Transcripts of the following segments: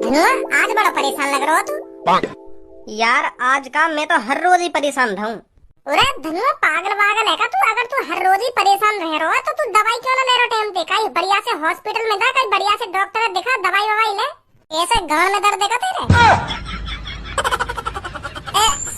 धनुआ आज बड़ा परेशान लग रहा हो तू। यार आज का मैं तो हर रोज ही परेशान था हूँ। अरे धनुआ पागल वागल है का तू? अगर तू हर रोज ही परेशान रह रहा है तो तू दवाई क्यों ना ले रहा टाइम पे? कहीं बढ़िया से हॉस्पिटल में जा, कहीं बढ़िया से डॉक्टर दिखा, दवाई ववाई ले। ऐसे गांव में दर्द देगा तेरे?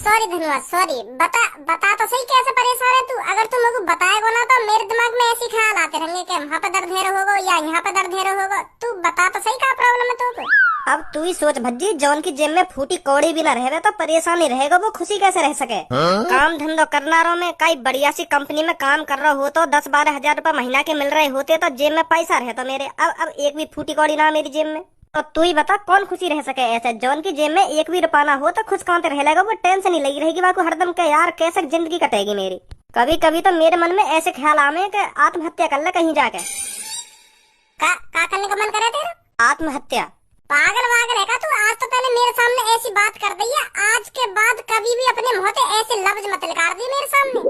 सॉरी धनुआ सॉरी, बता तो सही कैसे परेशान है तू? अगर तू मेरे को बताएगा ना तो मेरे दिमाग में ऐसे ख्याल आते रहेंगे कि वहाँ पे दर्द है होगा या यहाँ पे दर्द है होगा। तू बता तो सही क्या प्रॉब्लम है तुमको? अब तू ही सोच भज्जी, जौन की जेब में फूटी कौड़ी भी ना रहे तो परेशानी रहेगा, वो खुशी कैसे रह सके? काम धंधो करना रहो में कई बढ़िया सी कंपनी में काम कर रहा हो तो 10-12 हजार रूपए महीना के मिल रहे होते तो जेब में पैसा रहता मेरे। अब एक भी फूटी कौड़ी ना मेरी जेब में, तो तू ही बता कौन खुशी रह सके ऐसे? जौन की जेब में एक भी रुपया ना हो तो खुश कहाँ रह लेगा? वो टेंशन ही लगी रहेगी बाको हरदम के, यार कैसे जिंदगी कटेगी मेरी। कभी कभी तो मेरे मन में ऐसे ख्याल आवे कि आत्महत्या कर ले कहीं जाके। का करने का मन करे तेरा? आत्महत्या? पागल वागल है का तू? आज तो पहले मेरे सामने ऐसी बात कर दी है, आज के बाद कभी भी अपने मुंह से ऐसे लफ्ज मत निकाल दी मेरे सामने,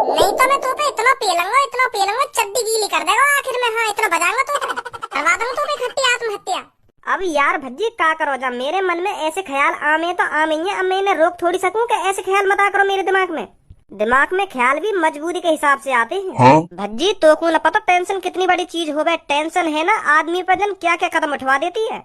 नहीं तो मैं तो पे इतना पेलूंगा चड्डी गीली कर देगा आखिर में। हाँ इतना बजाऊंगा तो करवा दूंगा तो खट्टी आत्महत्या। अब यार भज्जी का करो, जब मेरे मन में ऐसे ख्याल आमे तो आमे ही। अब मैं इन्हें रोक थोड़ी सकूं कि ऐसे ख्याल मत करो मेरे दिमाग में ख्याल भी मजबूरी के हिसाब से आते हैं। हाँ? भज्जी तो को न पता टेंशन कितनी बड़ी चीज हो गई। टेंशन है ना आदमी पर जन क्या क्या कदम उठवा देती है।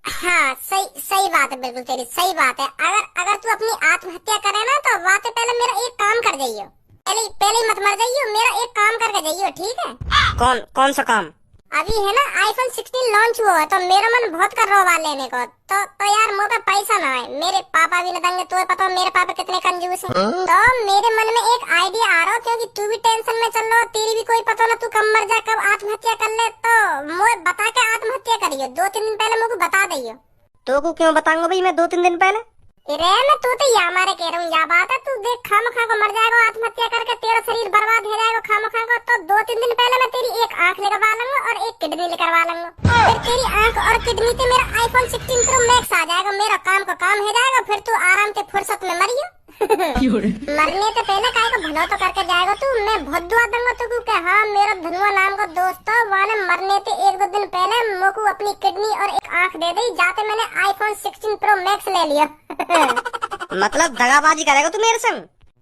हाँ सही बात है, बिल्कुल तेरी सही बात है। अगर तू अपनी आत्महत्या करे ना तो वाते पहले मेरा एक काम कर जाइयो, पहले मत मर जाइयो, मेरा एक काम करके जाइयो, ठीक है? कौन सा काम? अभी है ना आईफोन 16 लॉन्च हुआ है तो मेरा मन बहुत कर रहा है लेने को। तो यार मुँह पे पैसा ना है, मेरे पापा भी न देंगे, तो पता मेरे पापा कितने कंजूस हैं। तो मेरे मन में एक आइडिया आ रहा हो, क्योंकि तू भी टेंशन में चल रहा हो, तेरी भी कोई पता ना, तू कब मर जा कब आत्महत्या कर ले, तो मुझे बता के आत्महत्या करियो। 2-3 दिन पहले मुझे बता दियो। तो को क्यों बताऊंगा भाई मैं 2-3 दिन पहले? अरे मैं तू तो या मारे कह रहा हूँ, या बात है। तू देख खामखा को मर जाएगा आत्महत्या करके, तेरा शरीर बर्बाद हो जाएगा खामखा को। तो 2-3 दिन पहले मैं तेरी एक आंख निकलवा लूंगा और एक किडनी निकलवा लूंगा। फिर तेरी आंख और किडनी से मेरा आईफोन 16 प्रो मैक्स आ जाएगा, मेरा काम का काम हो जाएगा। फिर तू आराम से फुर्सत में मरियो। मरने से पहले काय को भलो तो करके जाएगा तू। मैं बहुत दुआ दूंगा तुझको कि हाँ मेरा धनुआ नाम का दोस्त था, वाने मरने से 1-2 दिन पहले मोको अपनी किडनी और एक आंख दे दी, जाते मैंने आईफोन 16 प्रो मैक्स ले लिया। मतलब दगाबाजी करेगा तू मेरे संग?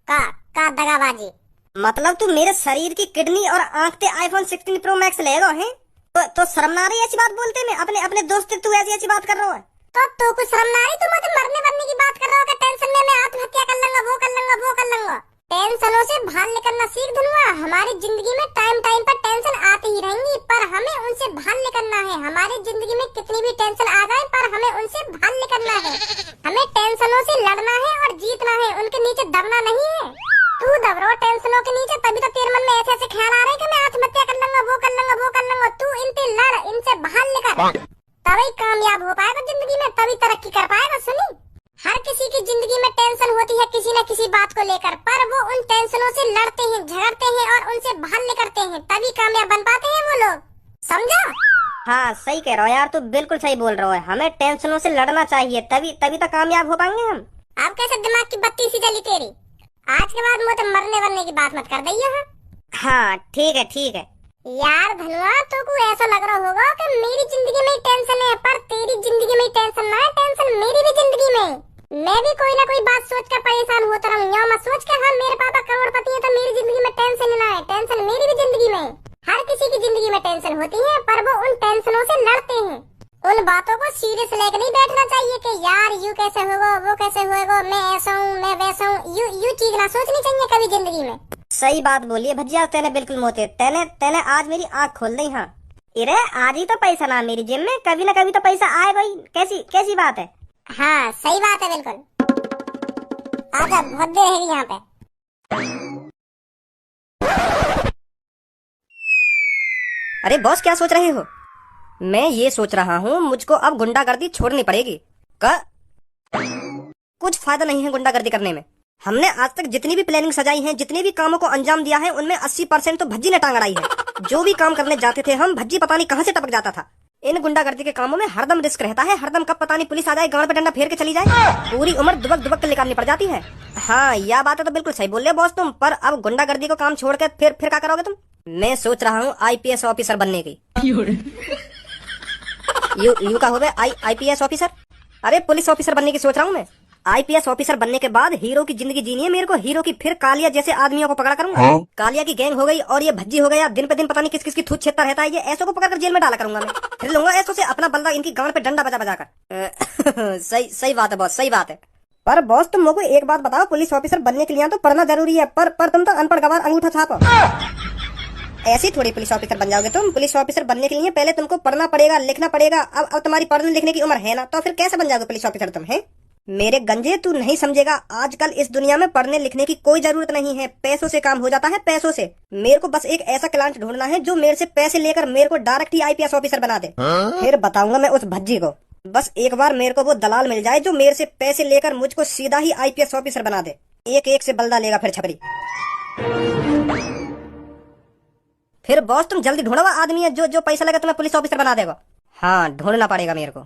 का दगाबाजी? मतलब तू मेरे शरीर की किडनी और आंख से आईफोन 16 प्रो मैक्स लेगा है? तो शर्म ना आ रही ऐसी बात बोलते में? अपने दोस्त से तू ऐसी बात कर रहा है तो कुछ शर्म ना आ रही? तू मुझे मरने की बात कर रहा हो, टेंशन में मैं आत्महत्या कर लूंगा, वो कर लूंगा। टेंशनों से बाहर निकलना सीख धनुआ। हमारी जिंदगी में टाइम पर टेंशन आती ही रहेंगी, पर हमें उनसे बाहर निकलना है। हमारी जिंदगी में कितनी भी टेंशन आ जाए पर हमें उनसे बाहर निकलना है। हमें टेंशनों से लड़ना है और जीतना है, उनके नीचे दबना नहीं है। तू दब रहा टेंशनों के नीचे, तभी तो तेरे मन में ऐसे ख्याल आ रहे कि मैं आत्महत्या कर लूंगा, वो कर लूंगा। तू इनसे लड़, इनसे बाहर निकल, तभी कामयाब हो पाएगा जिंदगी में, तभी तरक्की कर पाएगा। सुनी, हर किसी की जिंदगी में टेंशन होती है किसी न किसी बात को लेकर, पर वो उन टेंशनों से लड़ते हैं, झगड़ते हैं और उनसे बाहर निकलते हैं, तभी कामयाब बन पाते हैं वो लोग। समझा? हाँ सही कह रहा हो यार, तू बिल्कुल सही बोल रहा है। हमें टेंशनों से लड़ना चाहिए, तभी तो कामयाब हो पाएंगे हम। अब कैसे दिमाग की बत्ती सी जली तेरी? आज के बाद मुझे मरने की बात मत कर दी। हाँ ठीक है। यार धनुआ तो को ऐसा लग रहा होगा कि मेरी जिंदगी में टेंशन है, पर तेरी जिंदगी में टेंशन ना है, टेंशन मेरी भी जिंदगी में। मैं भी कोई ना कोई बात सोच कर परेशान होता रहूं, या मैं सोच कर हाँ मेरे पापा करोड़पति है तो मेरी जिंदगी में टेंशन ना है। टेंशन मेरी भी जिंदगी में। हर किसी की जिंदगी में टेंशन होती है, पर वो उन टेंशनों से लड़ते हैं। उन बातों को सीरियस लेकर नहीं बैठना चाहिए कि यार यू कैसे होगा, वो कैसे होगा, मैं ऐसा हूँ, मैं वैसा हूँ। यू चीज ना सोचनी चाहिए कभी जिंदगी में। सही बात बोली है भजिया, तेने बिल्कुल मोते। तेने आज मेरी आँख खोल दी। हाँ इरे आज ही तो पैसा ना मेरी जेब में, कभी ना कभी तो पैसा आए भाई। कैसी बात है? हाँ सही बात है बिल्कुल। आजा, बहुत देर रहेगी यहाँ पे। अरे बॉस क्या सोच रहे हो? मैं ये सोच रहा हूँ मुझको अब गुंडागर्दी छोड़नी पड़ेगी। कुछ फायदा नहीं है गुंडागर्दी करने में। हमने आज तक जितनी भी प्लानिंग सजाई है, जितने भी कामों को अंजाम दिया है, उनमें 80% तो भज्जी ने टांग अड़ाई है। जो भी काम करने जाते थे हम, भज्जी पता नहीं कहाँ से टपक जाता था। इन गुंडागर्दी के कामों में हरदम रिस्क रहता है, हरदम कब पता नहीं पुलिस आ जाए गांड पे डंडा फेर के चली जाए, पूरी उम्र दुबक के निकालनी पड़ जाती है। हाँ यह बात है तो बिल्कुल सही बोल रहे बॉस तुम। पर अब गुंडागर्दी को काम छोड़ के फिर क्या करोगे तुम? मैं सोच रहा हूँ IPS ऑफिसर बनने की। यू का हो गए IPS ऑफिसर। अरे पुलिस ऑफिसर बनने की सोच रहा हूँ मैं। आईपीएस ऑफिसर बनने के बाद हीरो की जिंदगी जीनी है मेरे को, हीरो की। फिर कालिया जैसे आदमियों को पकड़ा करूंगा। कालिया की गैंग हो गई और ये भज्जी हो गया, दिन पे दिन पता नहीं किस किस की थूत छेदता रहता है, ये ऐसों को पकड़कर जेल में डाला करूंगा मैं। फिर लूंगा ऐसों से अपना बल्ला इनकी गांड पे डंडा बजा बजा कर। सही सही बात है बॉस, सही बात है। पर बॉस तुम लोगों को एक बात बताओ, पुलिस ऑफिसर बनने के लिए तो पढ़ना जरूरी है, पर तुम तो अनपढ़ गवार अंगूठा छापो। ऐसी थोड़ी पुलिस ऑफिसर बन जाओगे तुम। पुलिस ऑफिसर बनने के लिए पहले तुमको पढ़ना पड़ेगा, लिखना पड़ेगा। अब तुम्हारी पढ़ने लिखने की उम्र है ना, तो फिर कैसे बन जाओगे पुलिस ऑफिसर तुम? है मेरे गंजे, तू नहीं समझेगा। आजकल इस दुनिया में पढ़ने लिखने की कोई जरूरत नहीं है, पैसों से काम हो जाता है, पैसों से। मेरे को बस एक ऐसा क्लाइंट ढूंढना है जो मेरे से पैसे लेकर मेरे को डायरेक्ट ही आईपीएस ऑफिसर बना दे। फिर बताऊंगा मैं उस भज्जी को। बस एक बार मेरे को वो दलाल मिल जाए जो मेरे से पैसे लेकर मुझको सीधा ही आईपीएस ऑफिसर बना दे। एक एक से बल्दा लेगा फिर छपरी। फिर बॉस तुम जल्दी ढूंढो आदमी है जो पैसा लगा तुम्हें पुलिस ऑफिसर बना देगा। हाँ ढूंढना पड़ेगा मेरे को।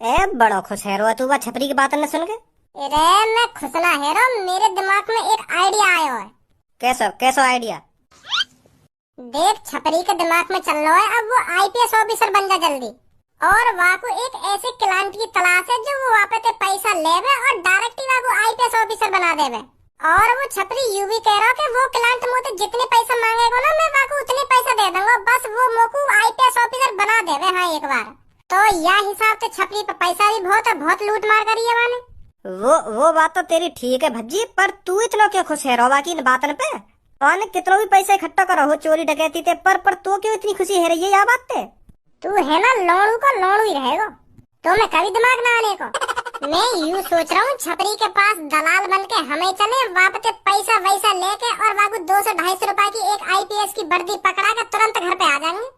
ए बड़ा खुश है रो तू छपरी की बात न सुन के। अरे मैं खुश ना है रो, मेरे दिमाग में एक आइडिया आया है। कैसा आइडिया? देख छपरी के दिमाग में चल रहा है, अब वो आईपीएस ऑफिसर बन जा जल्दी। और वहाँ को एक ऐसे क्लाइंट की तलाश है जो वो वहाँ पे पैसा लेवे और डायरेक्ट ही वहाँ को आईपीएस ऑफिसर बना देवे। और वो छपरी यू भी कह रहा कि वो क्लाइंट मुझे जितने पैसा मांगेगा ना मैं वहाँ को उतने पैसा दे दूंगा, बस वो मोको आईपीएस ऑफिसर बना देवे। हाँ एक बार तो यह हिसाब से छपरी पे पैसा भी बहुत लूट मार करी है मैंने। वो बात तो तेरी ठीक है भज्जी, पर तू इतना क्यों खुश है रोवा की इन बातन पे? ने कितना भी पैसा इकट्ठा करो हो चोरी डकैती थे, पर तो क्यों इतनी खुशी है रही है यह बात ते? तू है ना लोड़ू को लोड़ू ही रहेगा, तो मैं कभी दिमाग ना आने को। मैं यूँ सोच रहा हूँ छपरी के पास दलाल बन के हमें चले, वापस पैसा वैसा लेके और वापस 200-250 रुपए की एक आईपीएस की वर्दी पकड़ा के तुरंत घर पे आ जाएंगे।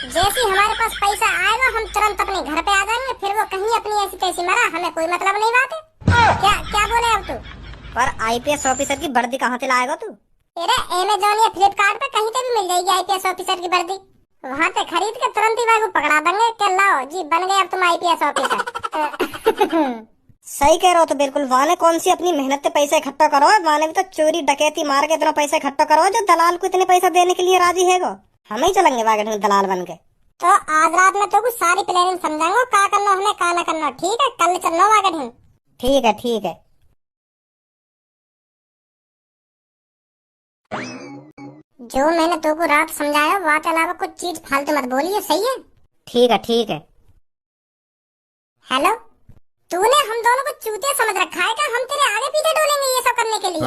जैसे हमारे पास पैसा आएगा हम तुरंत अपने घर पे आ जाएंगे, फिर वो कहीं अपनी ऐसी तैसी मरा, हमें कोई मतलब नहीं बात है। क्या बोले अब तू? पर आईपीएस ऑफिसर की वर्दी कहाँ से लाएगा तू? अरे अमेज़न या फ्लिपकार्ट पे कहीं पे भी मिल जाएगी आईपीएस ऑफिसर की वर्दी, वहाँ से खरीद के तुरंत ही वाको पकड़ा देंगे। क्या लाओ जी बन गए अब तुम आईपीएस ऑफिसर। सही कह रहे हो तो बिल्कुल। वाने कौन सी अपनी मेहनत से पैसा इकट्ठा करो, वाने भी तो चोरी डकैती मार के इतना पैसा इकट्ठा करो जो दलाल को इतने पैसा देने के लिए राजी है। हम ही चलेंगे वागड़ दलाल बन के। तो आज रात में तो कुछ सारी प्लानिंग समझाऊंगा, क्या करना हमें क्या ना करना। ठीक है कल चलना वागड़। ठीक है। जो मैंने तो को रात समझाया वहाँ के अलावा कुछ चीज फालतू मत बोलिए, सही है? ठीक है। हेलो, तूने हम दोनों को चूतिया समझ रखा है क्या? हम तेरे आगे पीछे डोलेंगे ये सब करने के लिए?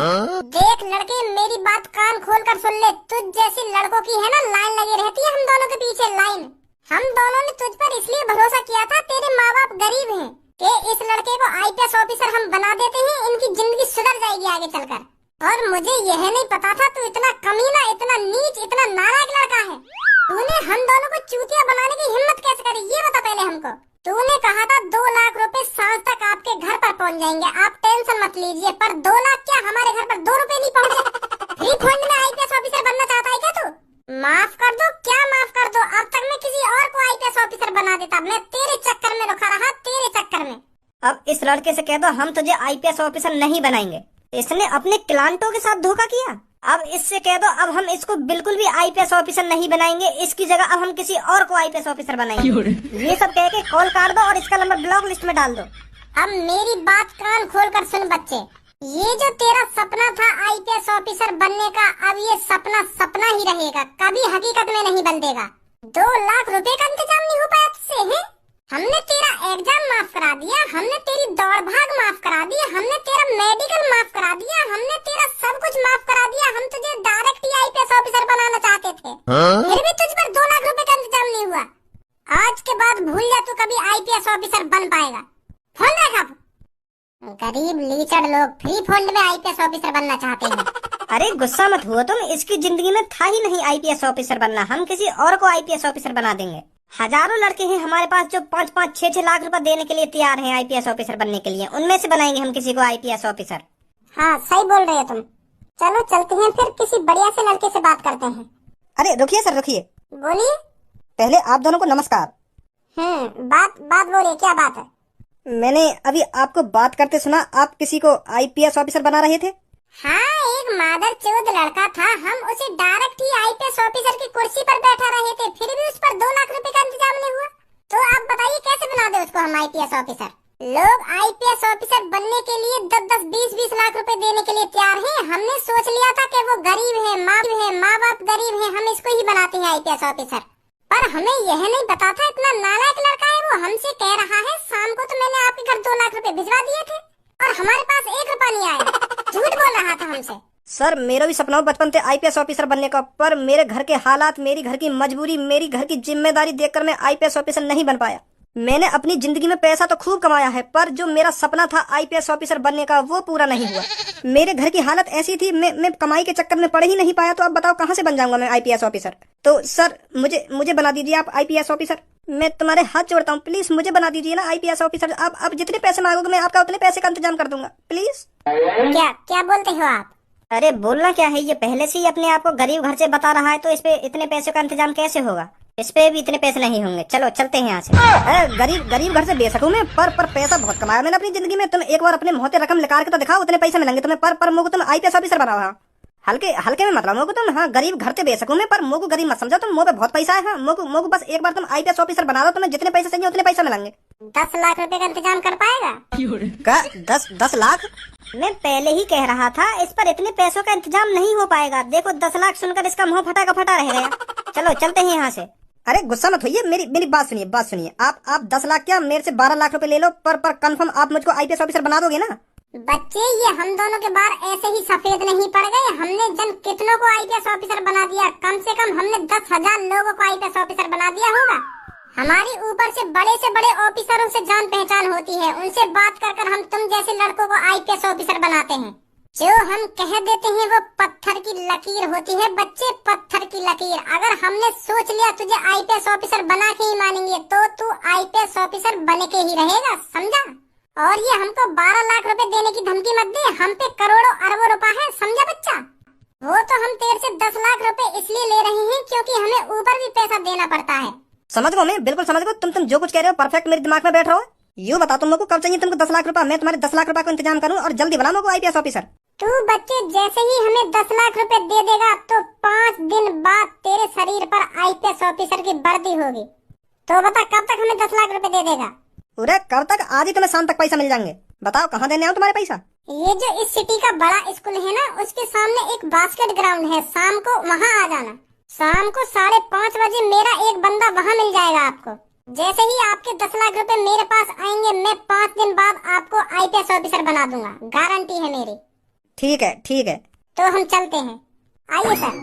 देख लड़के मेरी बात कान खोल कर सुन ले, तुझ जैसी लड़कों की है ना लाइन लगी रहती है हम दोनों के पीछे लाइन। हम दोनों ने तुझ पर इसलिए भरोसा किया था, तेरे माँ बाप गरीब हैं, कि इस लड़के को आईपीएस ऑफिसर हम बना देते हैं, इनकी जिंदगी सुधर जाएगी आगे चलकर। और मुझे यह नहीं पता था तू इतना कमीना, इतना नीच, इतना नालायक लड़का है। तूने हम दोनों को चूतिया बनाने की हिम्मत कैसे करी ये बता पहले हमको। तूने कहा था 2 लाख रुपए सांझ तक आपके घर पर पहुंच जाएंगे, आप टेंशन मत लीजिए। पर 2 लाख क्या, हमारे घर पर 2 रुपए नहीं पहुंचे। फ्री फंड में आईपीएस ऑफिसर बनना चाहता है क्या तू? माफ कर दो, क्या माफ कर दो? अब तक मैं किसी और को आईपीएस ऑफिसर बना देता, मैं तेरे चक्कर में रुका रहा, तेरे चक्कर में। अब इस लड़के से कह दो हम तुझे आईपीएस ऑफिसर नहीं बनाएंगे, इसने अपने क्लाइंटों के साथ धोखा किया। अब इससे कह दो अब हम इसको बिल्कुल भी आईपीएस ऑफिसर नहीं बनाएंगे, इसकी जगह अब हम किसी और को आईपीएस ऑफिसर बनाएंगे। ये सब कह के कॉल काट दो और इसका नंबर ब्लॉक लिस्ट में डाल दो। अब मेरी बात कान खोल कर सुन बच्चे, ये जो तेरा सपना था आईपीएस ऑफिसर बनने का, अब ये सपना सपना ही रहेगा, कभी हकीकत में नहीं बदलेगा। 2 लाख रुपए का इंतजाम नहीं हो पाया तुझसे है? हमने तेरा एग्जाम माफ करा दिया, हमने तेरी दौड़ भाग माफ करा दी, हमने तेरा मेडिकल माफ करा दिया, हमने तेरा सब कुछ माफ करा दिया। हम तुझे डायरेक्ट ही आईपीएस ऑफिसर बनाना चाहते थे, फिर भी तुझ पर 2 लाख रुपए का इंतजाम नहीं हुआ। आज के बाद भूल जा तू कभी आईपीएस ऑफिसर बन पाएगा। फोन रखा। गरीब लीचड़ लोग फ्री फंड में आईपीएस ऑफिसर बनना चाहते हैं। अरे गुस्सा मत हुआ तुम, इसकी जिंदगी में था ही नहीं आईपीएस ऑफिसर बनना, हम किसी और को आईपीएस ऑफिसर बना देंगे। हजारों लड़के हैं हमारे पास जो 5-5, 6-6 लाख रुपए देने के लिए तैयार हैं आईपीएस ऑफिसर बनने के लिए, उनमें से बनाएंगे हम किसी को आईपीएस ऑफिसर। हाँ सही बोल रहे हो तुम। चलो चलते हैं फिर किसी बढ़िया से लड़के से बात करते हैं। अरे रुकिए सर रुकिए। बोलिए। पहले आप दोनों को नमस्कार। बात बोलिए, क्या बात है? मैंने अभी आपको बात करते सुना, आप किसी को आईपीएस ऑफिसर बना रहे थे। हाँ एक मादर चौध लड़का था, हम उसे डायरेक्ट ही आईपीएस ऑफिसर की कुर्सी पर बैठा रहे थे, फिर भी उस पर आईपीएस ऑफिसर। लोग आईपीएस ऑफिसर बनने के लिए 10-10, 20-20 लाख रुपए देने के लिए तैयार हैं। हमने सोच लिया था कि वो गरीब है, माँ बाप गरीब है, हम इसको ही बनाते हैं आईपीएस ऑफिसर। पर हमें यह नहीं पता था इतना नालायक लड़का है वो। हमसे कह रहा है शाम को तो मैंने आपके घर 2 लाख रुपए भिजवा दिए थे और हमारे पास 1 रुपया नहीं आया। झूठ बोल रहा था हमसे। सर मेरा भी सपना बचपन से आईपीएस ऑफिसर बनने का, पर मेरे घर के हालात, मेरी घर की मजबूरी, मेरी घर की जिम्मेदारी देखकर मैं आईपीएस ऑफिसर नहीं बन पाया। मैंने अपनी जिंदगी में पैसा तो खूब कमाया है, पर जो मेरा सपना था आईपीएस ऑफिसर बनने का वो पूरा नहीं हुआ। मेरे घर की हालत ऐसी थी, मैं कमाई के चक्कर में पढ़ ही नहीं पाया, तो अब बताओ कहाँ से बन जाऊंगा मैं आईपीएस ऑफिसर। तो सर मुझे बना दीजिए आप आईपीएस ऑफिसर। मैं तुम्हारे हाथ जोड़ता हूँ, प्लीज मुझे बना दीजिए ना आईपीएस ऑफिसर। आप जितने पैसे मांगोगे मैं आपका उतने पैसे का इंतजाम कर दूंगा, प्लीज। क्या बोलते हो आप? अरे बोलना क्या है, ये पहले से ही अपने आप को गरीब घर से बता रहा है, तो इस पे इतने पैसे का इंतजाम कैसे होगा? इस पे भी इतने पैसे नहीं होंगे। चलो चलते हैं यहाँ से। गरीब घर से बेशक हूँ मैं, पर पैसा बहुत कमाया मैंने अपनी जिंदगी में। तुम एक बार अपने मुंह से रकम निकाल के तो दिखाओ, उतने पैसे मिलेंगे तुम्हें। पर मुझको तुम आईपीएस ऑफिसर बनाओ। हाँ हल्के में मतलब मुझको तुम, हाँ गरीब घर से बेशक हूँ मैं, पर मुझको गरीब मत समझो तुम। मुँह पे बहुत पैसा है। हाँ मुझको बस एक बार तुम आईपीएस ऑफिसर बना दो, तुम्हें जितने पैसे चाहिए उतने पैसे मिलेंगे। 10 लाख रुपए का इंतजाम कर पाएगा? क्या 10 लाख? मैं पहले ही कह रहा था इस पर इतने पैसों का इंतजाम नहीं हो पाएगा। देखो 10 लाख सुनकर इसका मुंह फटा का फटा रह गया। चलो चलते हैं यहाँ से। अरे गुस्सा मत होइए, मेरी बात सुनिए। आप 10 लाख क्या, मेरे से 12 लाख रुपए ले लो, पर कंफर्म आप मुझको आईपीएस ऑफिसर बना दोगे ना? बच्चे ये हम दोनों के बार ऐसे ही सफेद नहीं पड़ गए। हमने जन कितनों को आईपीएस ऑफिसर बना दिया। कम से कम हमने 10,000 लोगों को आईपीएस ऑफिसर बना दिया होगा। हमारी ऊपर से बड़े ऑफिसरों से जान पहचान होती है। उनसे बात कर हम तुम जैसे लड़कों को आईपीएस ऑफिसर बनाते हैं। जो हम कह देते हैं वो पत्थर की लकीर होती है बच्चे, पत्थर की लकीर। अगर हमने सोच लिया तुझे आईपीएस ऑफिसर बना के ही मानेंगे, तो तू आईपीएस ऑफिसर बन के ही रहेगा, समझा? और ये हमको 12 लाख रुपए देने की धमकी मत दे। हम पे करोड़ों अरबों रुपया है, समझा बच्चा? वो तो हम तेरे से 10 लाख रुपए इसलिए ले रहे हैं क्योंकि हमें ऊपर भी पैसा देना पड़ता है। समझ गो, मैं बिल्कुल समझ गो। तुम जो कुछ कह रहे हो परफेक्ट मेरे दिमाग में बैठ रहा हो। यूँ बताओ तुम लोग को कब चाहिए तुमको 10 लाख रुपया? मैं तुम्हारे 10 लाख रुपया को इंतजाम करूँ और जल्दी बना लोगो आईपीएस ऑफिसर। तू बच्चे जैसे ही हमें 10 लाख रुपए दे देगा तो 5 दिन बाद तेरे शरीर पर आईपीएस ऑफिसर की वर्दी होगी। तो बता कब तक हमें 10 लाख रुपए दे देगा? पूरे कब तक? आज ही तुम्हें शाम तक पैसा मिल जाएंगे। बताओ कहाँ देने आओ तुम्हारे पैसा? ये जो इस सिटी का बड़ा स्कूल है ना, उसके सामने एक बास्केट ग्राउंड है। शाम को वहाँ आ जाना। शाम को 5:30 बजे मेरा एक बंदा वहाँ मिल जाएगा आपको। जैसे ही आपके 10 लाख रुपए मेरे पास आएंगे, मैं 5 दिन बाद आपको आईपीएस ऑफिसर बना दूंगा, गारंटी है मेरी। ठीक है। तो हम चलते हैं, आइए सर।